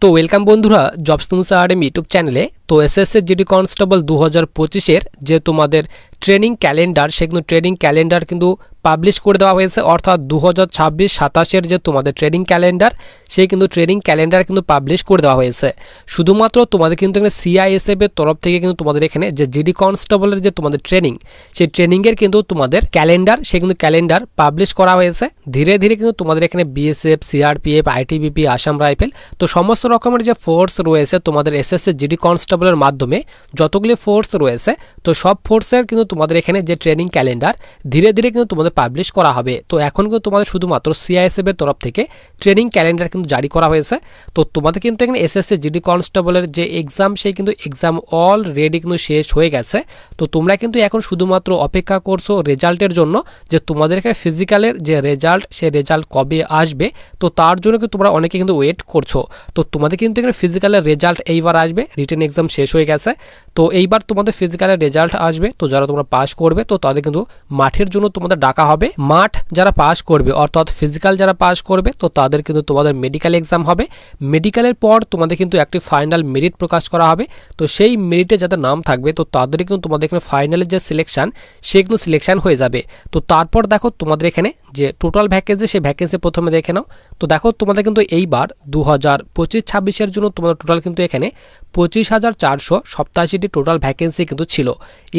তো ওয়েলকাম বন্ধুরা jobs তুমসা academy YouTube চ্যানেলে। তো এসএসসি জিডি কনস্টেবল 2025-এর যে তোমাদের ট্রেনিং ক্যালেন্ডার, সেগুলো ট্রেনিং ক্যালেন্ডার কিন্তু পাবলিশ করে দেওয়া হয়েছে। অর্থাৎ 2026-27-এর যে তোমাদের ট্রেনিং ক্যালেন্ডার, সেই কিন্তু ট্রেনিং ক্যালেন্ডার কিন্তু পাবলিশ করে দেওয়া হয়েছে। শুধুমাত্র তোমাদের কিন্তু এখানে সিআইএসএফের তরফ থেকে কিন্তু তোমাদের এখানে যে জিডি কনস্টেবলের যে তোমাদের ট্রেনিং, সেই ট্রেনিংয়ের কিন্তু তোমাদের ক্যালেন্ডার, সেই কিন্তু ক্যালেন্ডার পাবলিশ করা হয়েছে। ধীরে ধীরে কিন্তু তোমাদের এখানে BSF, CRPF, ITBP, Assam rifle, তো সমস্ত রকমের যে ফোর্স রয়েছে তোমাদের এসএসসি জিডি কনস্টেবলের মাধ্যমে যতগুলি ফোর্স রয়েছে, তো সব ফোর্সের কিন্তু তোমাদের এখানে যে ট্রেনিং ক্যালেন্ডার ধীরে ধীরে কিন্তু তোমাদের পাবলিশ করা হবে। তো এখন কিন্তু তোমাদের শুধুমাত্র সিআইএসএফ এর তরফ থেকে ট্রেনিং ক্যালেন্ডার কিন্তু জারি করা হয়েছে। তো তোমাদের কিন্তু এখানে এসএসসি জিডি কনস্টেবলের যে এক্সাম, সেই কিন্তু এক্সাম অলরেডি কিন্তু শেষ হয়ে গেছে। তো তোমরা কিন্তু এখন শুধুমাত্র অপেক্ষা করছো রেজাল্টের জন্য, যে তোমাদের এখানে ফিজিক্যালের যে রেজাল্ট, সেই রেজাল্ট কবে আসবে। তো তার জন্য কিন্তু তোমরা অনেকে কিন্তু ওয়েট করছো। তো তোমাদের কিন্তু এখানে ফিজিক্যালের রেজাল্ট এইবার আসবে, রিটেন এক্সাম শেষ হয়ে গেছে। তো এইবার তোমাদের ফিজিক্যালের রেজাল্ট আসবে। তো যারা তোমরা পাস করবে, তো তাদের কিন্তু মাঠের জন্য তোমাদের ডাকা হবে। মাঠ যারা পাস করবে, অর্থাৎ ফিজিক্যাল যারা পাস করবে, তো তাদের কিন্তু তোমাদের মেডিকেল এক্সাম হবে। মেডিকেলের পর তোমাদের কিন্তু একটি ফাইনাল মেরিট প্রকাশ করা হবে। তো সেই মেরিটে যাদের নাম থাকবে, তো তাদেরই কিন্তু তোমাদের এখানে ফাইনালের যে সিলেকশন, সে কিন্তু সিলেকশন হয়ে যাবে। তো তারপর দেখো তোমাদের এখানে যে টোটাল ভ্যাকেন্সি, সেই ভ্যাকেন্সি প্রথমে দেখে নাও। তো দেখো তোমাদের কিন্তু এইবার 2025-26-এর জন্য তোমাদের টোটাল কিন্তু এখানে 25,487টি টোটাল ভ্যাকেন্সি কিন্তু ছিল।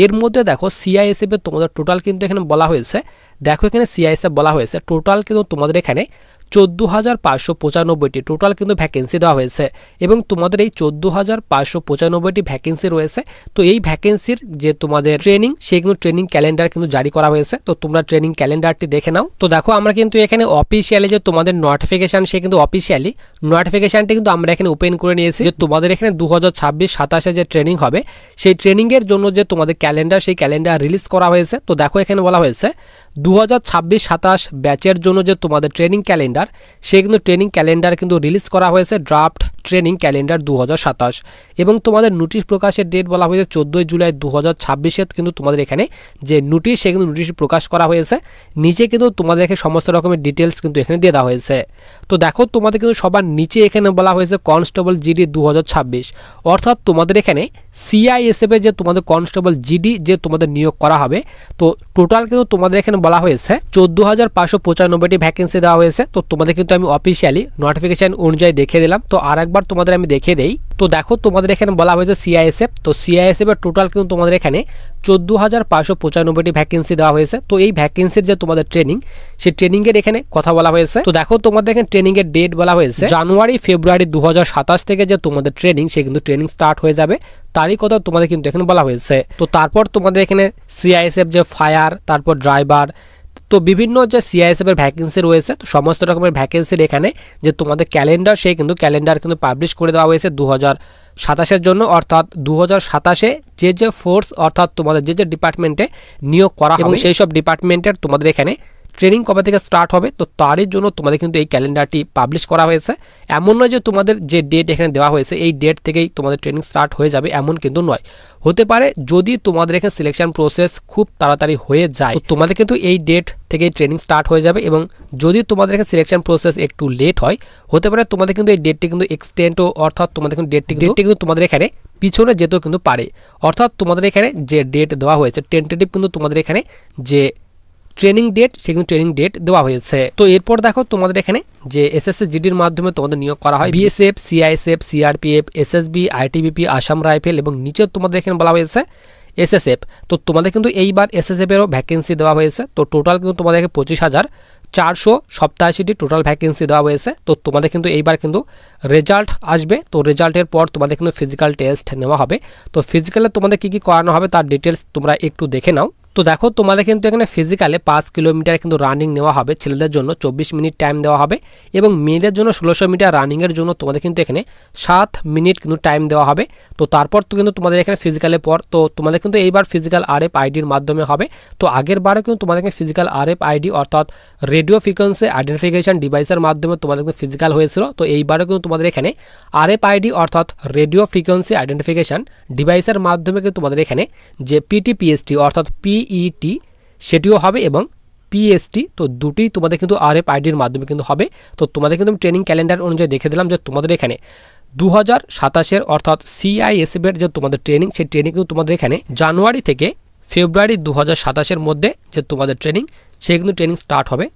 এর মধ্যে দেখো সিআইএসএফ এর তোমাদের টোটাল কিন্তু এখানে বলা হয়েছে, দেখো এখানে সিআইএসএফ বলা হয়েছে টোটাল কিন্তু তোমাদের এখানে 14,595টি টোটাল কিন্তু ভ্যাকেন্সি দেওয়া হয়েছে। এবং তোমাদের এই 14,595টি ভ্যাকেন্সি রয়েছে। তো এই ভ্যাকেন্সির যে তোমাদের ট্রেনিং, সেই কিন্তু ট্রেনিং ক্যালেন্ডার কিন্তু জারি করা হয়েছে। তো তোমরা ট্রেনিং ক্যালেন্ডারটি দেখে নাও। তো দেখো আমরা কিন্তু এখানে অফিসিয়ালি যে তোমাদের নোটিফিকেশন, সে কিন্তু অফিসিয়ালি নোটিফিকেশনটি কিন্তু আমরা এখানে ওপেন করে নিয়েছি, যে তোমাদের এখানে 2026-27-এ যে ট্রেনিং হবে, সেই ট্রেনিং এর জন্য যে তোমাদের ক্যালেন্ডার, সেই ক্যালেন্ডার রিলিজ করা হয়েছে। তো দেখো এখানে বলা হয়েছে 2026-27 ব্যাচের জন্য যে তোমাদের ট্রেনিং ক্যালেন্ডার, সেই কিন্তু ট্রেনিং ক্যালেন্ডার কিন্তু রিলিজ করা হয়েছে, ড্রাফট ট্রেনিং ক্যালেন্ডার 2027। এবং তোমাদের নোটিশ প্রকাশের ডেট বলা হয়েছে 14 জুলাই 2026। কিন্তু তোমাদের এখানে যে নোটিশ, সেই কিন্তু নোটিশ প্রকাশ করা হয়েছে। নিচে কিন্তু তোমাদের এখানে সমস্ত রকমের ডিটেলস কিন্তু এখানে দিয়ে দেওয়া হয়েছে। তো দেখো তোমাদের কিন্তু সবার নিচে এখানে বলা হয়েছে কনস্টেবল জিডি 2026, অর্থাৎ তোমাদের এখানে সিআইএসএফ এর যে তোমাদের কনস্টেবল জিডি যে তোমাদের নিয়োগ করা হবে। তো টোটাল কিন্তু তোমাদের এখানে বলা হয়েছে 14,595টি ভ্যাকেন্সি দেওয়া হয়েছে। তো তোমাদের কিন্তু আমি অফিসিয়ালি নোটিফিকেশন অনুযায়ী দেখিয়ে দিলাম। তো আরেকবার তোমাদের আমি দেখিয়ে দেই। তো দেখো তোমাদের এখানে বলা হয়েছে সিআইএসএফ, তো সিআইএসএফ এর টোটাল কিন্তু তোমাদের এখানে 14,595টি ভ্যাকেন্সি দেওয়া হয়েছে। তো এই ভ্যাকেন্সির যে তোমাদের ট্রেনিং, সেই ট্রেনিং এর এখানে কথা বলা হয়েছে। তো দেখো তোমাদের এখানে ট্রেনিং এর ডেট বলা হয়েছে জানুয়ারি ফেব্রুয়ারি 2027 থেকে যে তোমাদের ট্রেনিং, সে কিন্তু ট্রেনিং স্টার্ট হয়ে যাবে, তারই কথা তোমাদের কিন্তু এখানে বলা হয়েছে। তো তারপর তোমাদের এখানে সিআইএসএফ যে ফায়ার, তারপর ড্রাইভার, তো বিভিন্ন যে সিআইএসএফ এর ভ্যাকেন্সি রয়েছে, তো সমস্ত রকমের ভ্যাকেন্সির এখানে যে তোমাদের ক্যালেন্ডার, সেই কিন্তু ক্যালেন্ডার কিন্তু পাবলিশ করে দেওয়া হয়েছে 2027-এর জন্য। অর্থাৎ 2027-এ যে যে ফোর্স, অর্থাৎ তোমাদের যে যে ডিপার্টমেন্টে নিয়োগ করা হবে, এবং সেই সব ডিপার্টমেন্টের তোমাদের এখানে ট্রেনিং কবে থেকে স্টার্ট হবে, তো তারই জন্য তোমাদের কিন্তু এই ক্যালেন্ডারটি পাবলিশ করা হয়েছে। এমন নয় যে তোমাদের যে ডেট এখানে দেওয়া হয়েছে, এই ডেট থেকেই তোমাদের ট্রেনিং স্টার্ট হয়ে যাবে, এমন কিন্তু নয়। হতে পারে যদি তোমাদের এখানে সিলেকশন প্রসেস খুব তাড়াতাড়ি হয়ে যায়, তো তোমাদের কিন্তু এই ডেট থেকেই ট্রেনিং স্টার্ট হয়ে যাবে। এবং যদি তোমাদের এখানে সিলেকশন প্রসেস একটু লেট হয়, হতে পারে তোমাদের কিন্তু এই ডেটটি কিন্তু এক্সটেন্ডও, অর্থাৎ তোমাদের কিন্তু ডেটটি কিন্তু তোমাদের এখানে পিছনে যেতেও কিন্তু পারে। অর্থাৎ তোমাদের এখানে যে ডেট দেওয়া হয়েছে টেন্টেটিভ, কিন্তু তোমাদের এখানে যে ট্রেনিং ডেট, সেখানে ট্রেনিং ডেট দেওয়া হয়েছে। তো এরপর দেখো তোমাদের এখানে যে এসএসসি জিডির মাধ্যমে তোমাদের নিয়োগ করা হয় BSF, CISF, CRPF, SSB, ITBP, Assam rifle, এবং নিচে তোমাদের এখানে বলা হয়েছে এসএসএফ। তো তোমাদের কিন্তু এইবার এসএসএফ এরও ভ্যাকেন্সি দেওয়া হয়েছে। তো টোটাল কিন্তু তোমাদেরকে 25,487টি টোটাল ভ্যাকেন্সি দেওয়া হয়েছে। তো তোমাদের কিন্তু এইবার কিন্তু রেজাল্ট আসবে। তো রেজাল্টের পর তোমাদের কিন্তু ফিজিক্যাল টেস্ট নেওয়া হবে। তো ফিজিক্যালে তোমাদের কী কী করানো হবে, তার ডিটেলস তোমরা একটু দেখে নাও। তো দেখো তোমাদের কিন্তু এখানে ফিজিক্যালে 5 কিলোমিটার কিন্তু রানিং নেওয়া হবে, ছেলেদের জন্য 24 মিনিট টাইম দেওয়া হবে, এবং মেয়েদের জন্য 1600 মিটার রানিংয়ের জন্য তোমাদের কিন্তু এখানে 7 মিনিট কিন্তু টাইম দেওয়া হবে। তো তারপর তো কিন্তু তোমাদের এখানে ফিজিক্যালের পর তো তোমাদের কিন্তু এইবার ফিজিক্যাল RFIDর মাধ্যমে হবে। তো আগের বারে কিন্তু তোমাদের এখানে ফিজিক্যাল RFID, অর্থাৎ রেডিও ফ্রিকোয়েন্সি আইডেন্টিফিকেশন ডিভাইসের মাধ্যমে তোমাদের কিন্তু ফিজিক্যাল হয়েছিল। তো এইবারও কিন্তু তোমাদের এখানে RFID, অর্থাৎ রেডিও ফ্রিকোয়েন্সি আইডেন্টিফিকেশন ডিভাইসের মাধ্যমে কিন্তু তোমাদের এখানে যে PTPST, অর্থাৎ PET, সেটিও হবে, এবং PST, তো দুটোই তোমাদের কিন্তু RFIDর মাধ্যমে কিন্তু হবে। তো তোমাদের কিন্তু ট্রেনিং ক্যালেন্ডার অনুযায়ী দেখে দিলাম যে তোমাদের এখানে 2027 অর্থাৎ CISF এর যে তোমাদের ট্রেনিং, সেই ট্রেনিং কিন্তু তোমাদের এখানে জানুয়ারি থেকে ফেব্রুয়ারি 2027 মধ্যে যে তোমাদের ট্রেনিং, সেই কিন্তু ট্রেনিং স্টার্ট হবে।